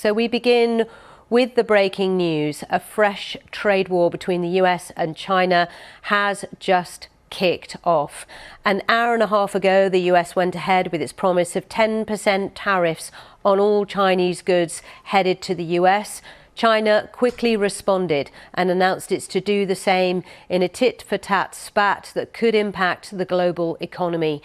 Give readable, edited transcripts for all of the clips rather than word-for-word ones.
So we begin with the breaking news. A fresh trade war between the US and China has just kicked off. An hour and a half ago, the US went ahead with its promise of 10% tariffs on all Chinese goods headed to the US. China quickly responded and announced it's to do the same in a tit-for-tat spat that could impact the global economy.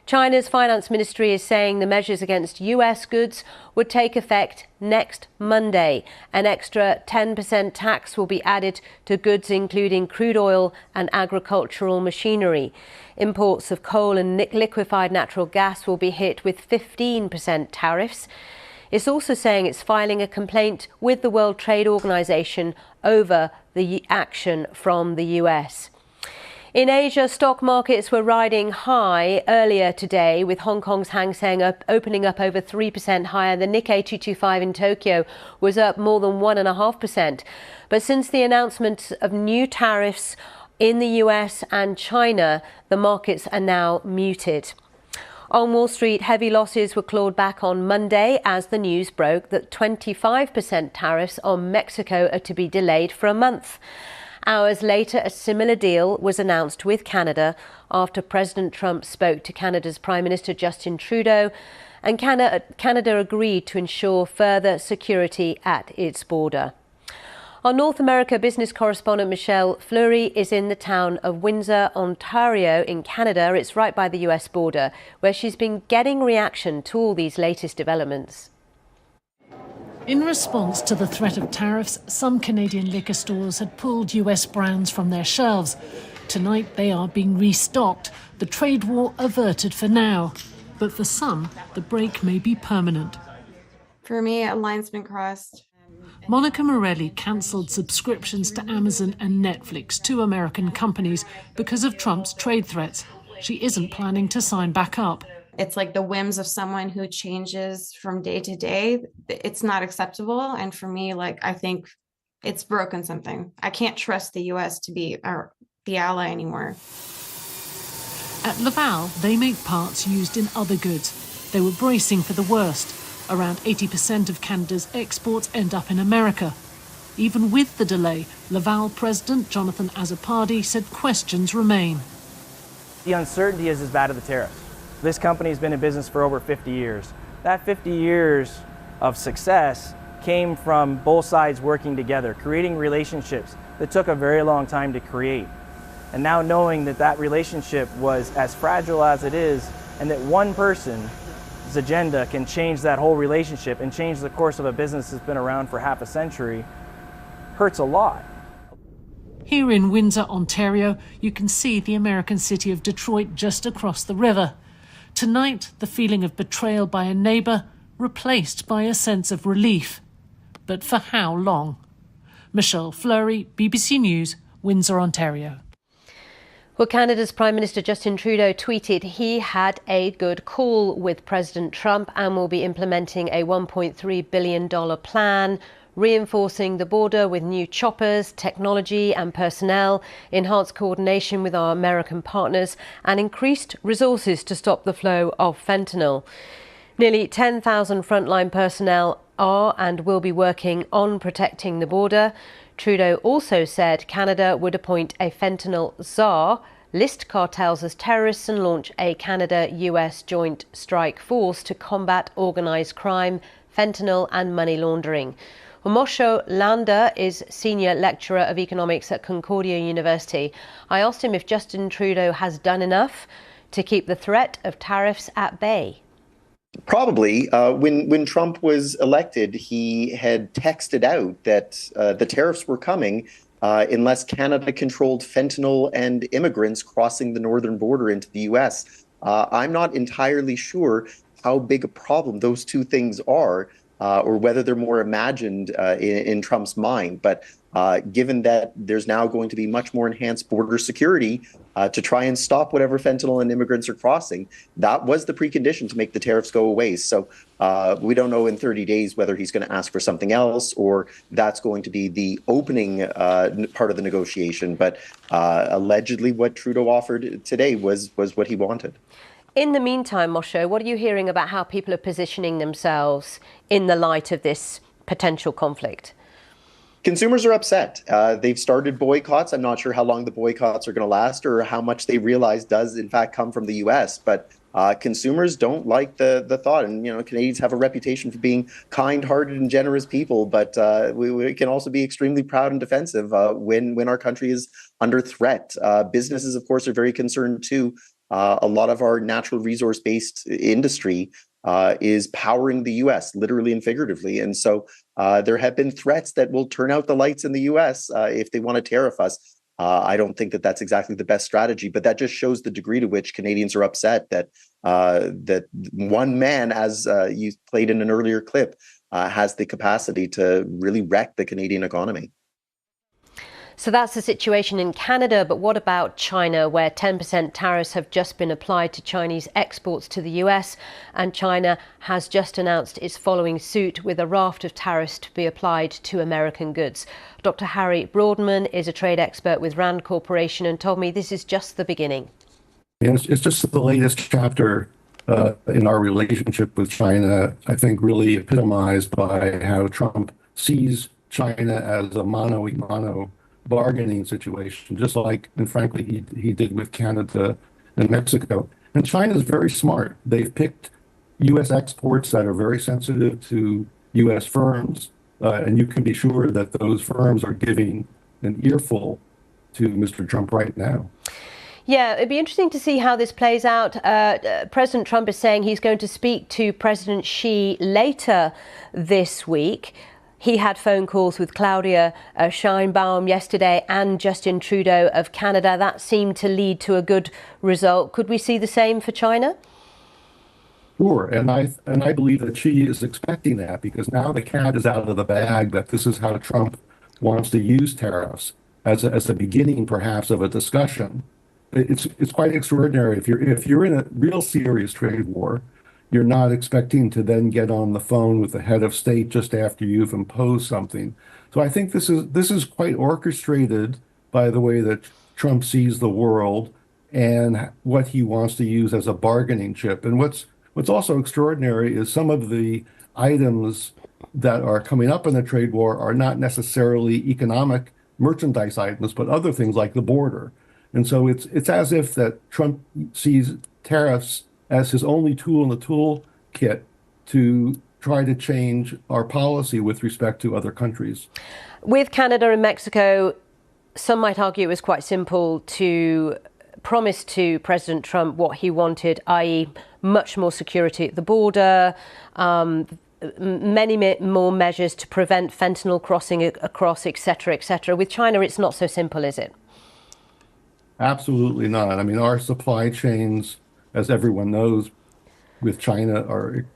China's finance ministry is saying the measures against US goods would take effect next Monday. An extra 10% tax will be added to goods including crude oil and agricultural machinery. Imports of coal and liquefied natural gas will be hit with 15% tariffs. It's also saying it's filing a complaint with the World Trade Organization over the action from the US. In Asia, stock markets were riding high earlier today, with Hong Kong's Hang Seng opening up over 3% higher. The Nikkei 225 in Tokyo was up more than 1.5%. But since the announcement of new tariffs in the US and China, the markets are now muted. On Wall Street, heavy losses were clawed back on Monday as the news broke that 25% tariffs on Mexico are to be delayed for a month. Hours later, a similar deal was announced with Canada after President Trump spoke to Canada's Prime Minister Justin Trudeau, and Canada agreed to ensure further security at its border. Our North America business correspondent Michelle Fleury is in the town of Windsor, Ontario in Canada. It's right by the US border, where she's been getting reaction to all these latest developments. In response to the threat of tariffs, some Canadian liquor stores had pulled US brands from their shelves. Tonight they are being restocked, the trade war averted for now. But for some, the break may be permanent. For me, a line's been crossed. Monica Morelli cancelled subscriptions to Amazon and Netflix, two American companies, because of Trump's trade threats. She isn't planning to sign back up. It's like the whims of someone who changes from day to day. It's not acceptable. And for me, I think it's broken something. I can't trust the US to be the ally anymore. At Laval, they make parts used in other goods. They were bracing for the worst. Around 80% of Canada's exports end up in America. Even with the delay, Laval President Jonathan Azzopardi said questions remain. The uncertainty is as bad as the tariffs. This company has been in business for over 50 years. That 50 years of success came from both sides working together, creating relationships that took a very long time to create. And now knowing that that relationship was as fragile as it is, and that one person's agenda can change that whole relationship and change the course of a business that's been around for half a century, hurts a lot. Here in Windsor, Ontario, you can see the American city of Detroit just across the river. Tonight, the feeling of betrayal by a neighbour replaced by a sense of relief. But for how long? Michelle Fleury, BBC News, Windsor, Ontario. Well, Canada's Prime Minister Justin Trudeau tweeted he had a good call with President Trump and will be implementing a $1.3 billion plan, reinforcing the border with new choppers, technology and personnel, enhanced coordination with our American partners, and increased resources to stop the flow of fentanyl. Nearly 10,000 frontline personnel are and will be working on protecting the border. Trudeau also said Canada would appoint a fentanyl czar, list cartels as terrorists, and launch a Canada-US joint strike force to combat organised crime, fentanyl and money laundering. Mosho Landa is Senior Lecturer of Economics at Concordia University. I asked him if Justin Trudeau has done enough to keep the threat of tariffs at bay. Probably. When Trump was elected, he had texted out that the tariffs were coming unless Canada controlled fentanyl and immigrants crossing the northern border into the U.S. I'm not entirely sure how big a problem those two things are, or whether they're more imagined in Trump's mind. But given that there's now going to be much more enhanced border security to try and stop whatever fentanyl and immigrants are crossing, that was the precondition to make the tariffs go away. So we don't know in 30 days whether he's going to ask for something else or that's going to be the opening part of the negotiation. But allegedly what Trudeau offered today was what he wanted. In the meantime, Mosho, what are you hearing about how people are positioning themselves in the light of this potential conflict? Consumers are upset. They've started boycotts. I'm not sure how long the boycotts are going to last or how much they realize does in fact come from the U.S. But consumers don't like the thought. And, Canadians have a reputation for being kind-hearted and generous people, but we can also be extremely proud and defensive when our country is under threat. Businesses, of course, are very concerned too. A lot of our natural resource-based industry is powering the U.S. literally and figuratively. And so there have been threats that will turn out the lights in the U.S. If they want to tariff us. I don't think that that's exactly the best strategy, but that just shows the degree to which Canadians are upset that one man, as you played in an earlier clip, has the capacity to really wreck the Canadian economy. So that's the situation in Canada, but what about China, where 10% tariffs have just been applied to Chinese exports to the US, and China has just announced it's following suit with a raft of tariffs to be applied to American goods. Dr. Harry Broadman is a trade expert with Rand Corporation and told me this is just the beginning. It's just the latest chapter in our relationship with China, I think really epitomized by how Trump sees China as a mano-a-mano bargaining situation, just like, and frankly, he did with Canada and Mexico. And China is very smart. They've picked U.S. exports that are very sensitive to U.S. firms, and you can be sure that those firms are giving an earful to Mr. Trump right now. Yeah, it'd be interesting to see how this plays out. President Trump is saying he's going to speak to President Xi later this week. He had phone calls with Claudia Sheinbaum yesterday and Justin Trudeau of Canada. That seemed to lead to a good result. Could we see the same for China? Sure, and I believe that Xi is expecting that, because now the cat is out of the bag that this is how Trump wants to use tariffs as a beginning, perhaps, of a discussion. It's quite extraordinary. If you're in a real serious trade war, you're not expecting to then get on the phone with the head of state just after you've imposed something. So I think this is quite orchestrated by the way that Trump sees the world and what he wants to use as a bargaining chip. And what's also extraordinary is some of the items that are coming up in the trade war are not necessarily economic merchandise items, but other things like the border. And so it's as if that Trump sees tariffs as his only tool in the toolkit to try to change our policy with respect to other countries. With Canada and Mexico, some might argue it was quite simple to promise to President Trump what he wanted, i.e. much more security at the border, many more measures to prevent fentanyl crossing across, etc., etc. With China, it's not so simple, is it? Absolutely not. I mean, our supply chains, as everyone knows, with China are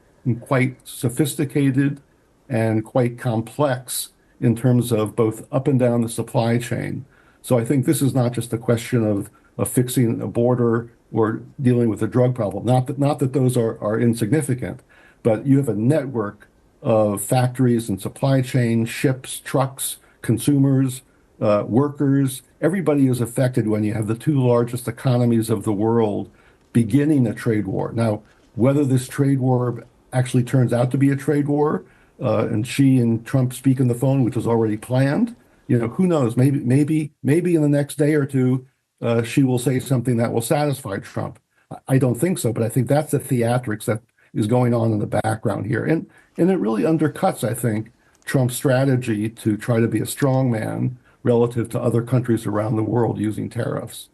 quite sophisticated and quite complex in terms of both up and down the supply chain. So I think this is not just a question of fixing a border or dealing with a drug problem. Not that those are insignificant, but you have a network of factories and supply chain, ships, trucks, consumers, workers. Everybody is affected when you have the two largest economies of the world beginning a trade war. Now, whether this trade war actually turns out to be a trade war, and Xi and Trump speak on the phone, which was already planned, who knows? Maybe in the next day or two, Xi will say something that will satisfy Trump. I don't think so, but I think that's the theatrics that is going on in the background here, and it really undercuts, I think, Trump's strategy to try to be a strong man relative to other countries around the world using tariffs.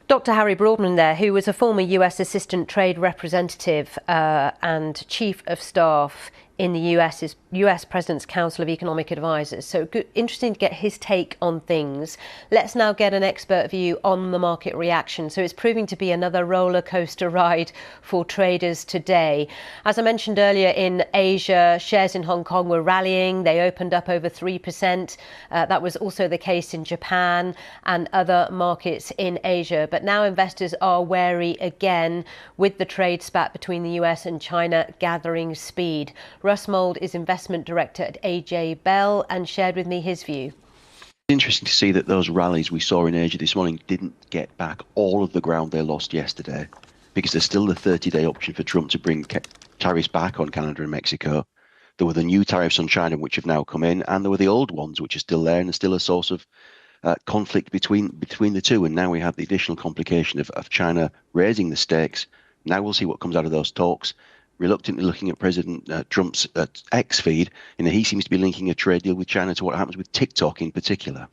Dr. Harry Broadman there, who was a former US Assistant Trade Representative and Chief of Staff in the US President's Council of Economic Advisors. So interesting to get his take on things. Let's now get an expert view on the market reaction. So it's proving to be another roller coaster ride for traders today. As I mentioned earlier, in Asia, shares in Hong Kong were rallying. They opened up over 3%. That was also the case in Japan and other markets in Asia. But now investors are wary again with the trade spat between the US and China gathering speed. Russ Mould is investment director at AJ Bell and shared with me his view. Interesting to see that those rallies we saw in Asia this morning didn't get back all of the ground they lost yesterday, because there's still the 30-day option for Trump to bring tariffs back on Canada and Mexico. There were the new tariffs on China, which have now come in, and there were the old ones, which are still there and are still a source of conflict between the two. And now we have the additional complication of China raising the stakes. Now we'll see what comes out of those talks. Reluctantly looking at President Trump's X feed, he seems to be linking a trade deal with China to what happens with TikTok in particular.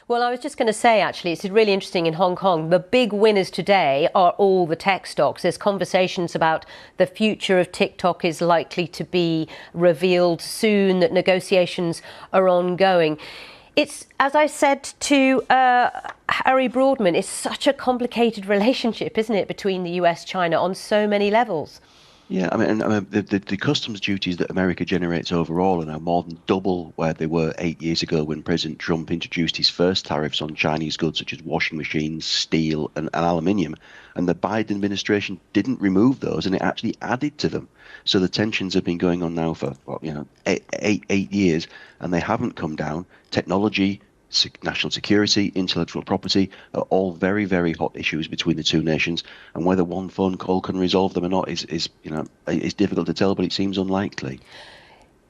Well, I was just going to say, actually, it's really interesting in Hong Kong. The big winners today are all the tech stocks. There's conversations about the future of TikTok is likely to be revealed soon, that negotiations are ongoing. It's, as I said to Harry Broadman, it's such a complicated relationship, isn't it, between the US, China on so many levels? Yeah, I mean the customs duties that America generates overall are now more than double where they were 8 years ago when President Trump introduced his first tariffs on Chinese goods such as washing machines, steel, and aluminium. And the Biden administration didn't remove those, and it actually added to them. So the tensions have been going on now for eight years, and they haven't come down. Technology, national security, intellectual property are all very, very hot issues between the two nations, and whether one phone call can resolve them or not is difficult to tell, but it seems unlikely.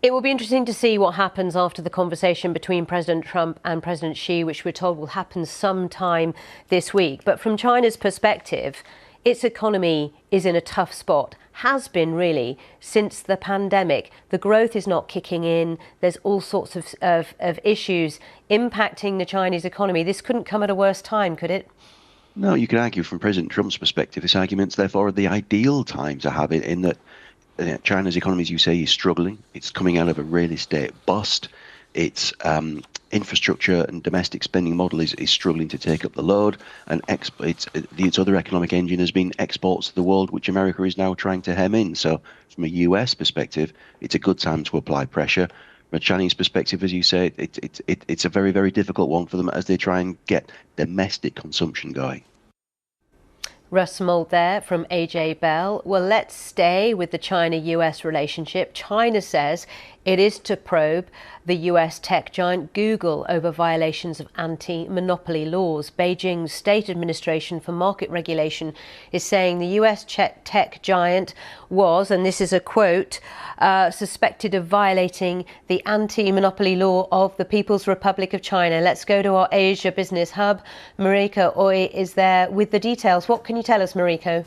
It will be interesting to see what happens after the conversation between President Trump and President Xi, which we're told will happen sometime this week. But from China's perspective, its economy is in a tough spot, has been really since the pandemic. The growth is not kicking in. There's all sorts of issues impacting the Chinese economy. This couldn't come at a worse time, could it? No, you could argue from President Trump's perspective, his arguments, therefore, are the ideal time to have it, in that China's economy, as you say, is struggling. It's coming out of a real estate bust. Its infrastructure and domestic spending model is struggling to take up the load, and its other economic engine has been exports to the world, which America is now trying to hem in. So from a US perspective, it's a good time to apply pressure. From a Chinese perspective, as you say, it's a very, very difficult one for them as they try and get domestic consumption going. Russ Mould there from AJ Bell. Well, let's stay with the China-US relationship. China says it is to probe the US tech giant Google over violations of anti-monopoly laws. Beijing's State Administration for Market Regulation is saying the US tech giant was, and this is a quote, suspected of violating the anti-monopoly law of the People's Republic of China. Let's go to our Asia Business Hub. Mariko Oy is there with the details. What can you tell us, Mariko?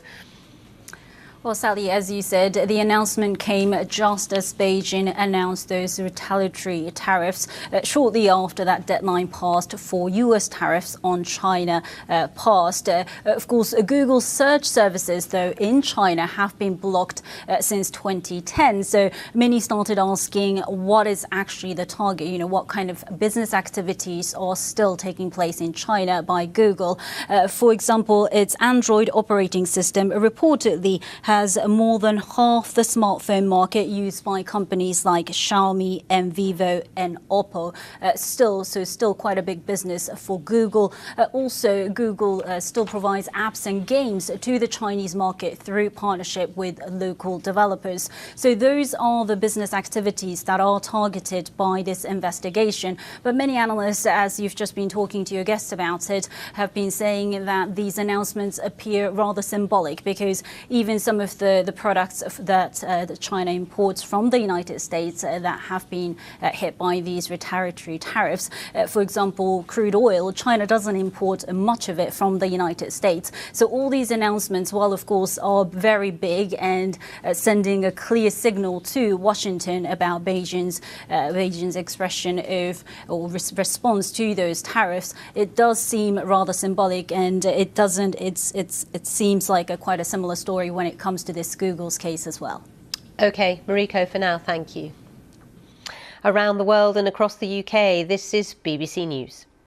Well, Sally, as you said, the announcement came just as Beijing announced those retaliatory tariffs shortly after that deadline passed for US tariffs on China passed. Of course, Google's search services, though, in China have been blocked since 2010. So many started asking what is actually the target, what kind of business activities are still taking place in China by Google. For example, its Android operating system reportedly has more than half the smartphone market used by companies like Xiaomi and Vivo and Oppo. Still quite a big business for Google. Also, Google still provides apps and games to the Chinese market through partnership with local developers. So those are the business activities that are targeted by this investigation. But many analysts, as you've just been talking to your guests about it, have been saying that these announcements appear rather symbolic, because even some of the products that China imports from the United States that have been hit by these retaliatory tariffs. For example, crude oil, China doesn't import much of it from the United States. So all these announcements, while of course are very big and sending a clear signal to Washington about Beijing's expression of or response to those tariffs, it does seem rather symbolic, and it seems like quite a similar story when it comes to this Google's case as well. OK, Mariko, for now, thank you. Around the world and across the UK, this is BBC News.